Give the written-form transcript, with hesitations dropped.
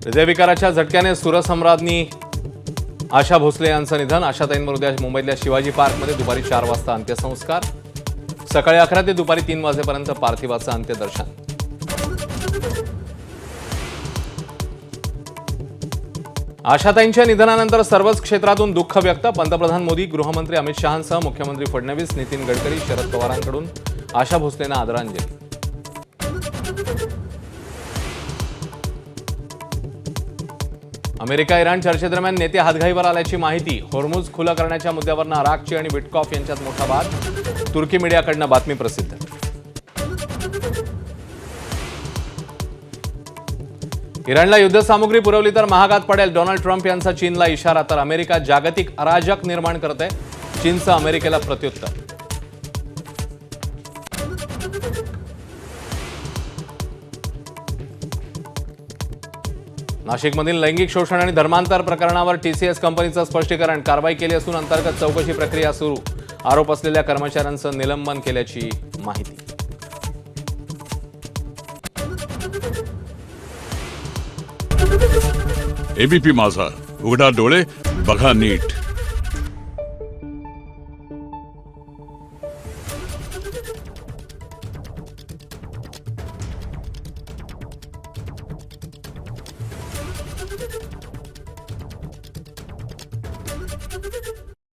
हृदयविकाराच्या झटक्याने सुरसम्राज्ञी आशा भोसले यांचं निधन. आशाताईंवर उद्या मुंबईतल्या शिवाजी पार्कमध्ये दुपारी 4 वाजता अंत्यसंस्कार. सकाळी 11 ते दुपारी 3 वाजेपर्यंत पार्थिवाचं अंत्यदर्शन. आशाताईंच्या निधनानंतर सर्वच क्षेत्रातून दुःख व्यक्त. पंतप्रधान मोदी, गृहमंत्री अमित शहांसह मुख्यमंत्री फडणवीस, नितीन गडकरी, शरद पवारांकडून आशा भोसलेंना आदरांजली. अमेरिका इराण चर्चेदरम्यान नेते हातघाईवर आल्याची माहिती. होर्मुझ खुलं करण्याच्या मुद्द्यावरून अराक्ची आणि विटकॉफ यांच्यात मोठा वाद. तुर्की मीडियाकडून बातमी प्रसिद्ध. इराणला युद्धसामुग्री पुरवली तर महागात पडेल. डोनाल्ड ट्रम्प यांचा चीनला इशारा. तर अमेरिका जागतिक अराजक निर्माण करते. चीनचं अमेरिकेला प्रत्युत्तर. नाशिकमधील लैंगिक शोषण आणि धर्मांतर प्रकरणावर टीसीएस कंपनीचं स्पष्टीकरण. कारवाई केली असून अंतर्गत चौकशी प्रक्रिया सुरू. आरोप असलेल्या कर्मचाऱ्यांचं निलंबन केल्याची माहिती. एबीपी माझा, उघडा डोळे बघा नीट.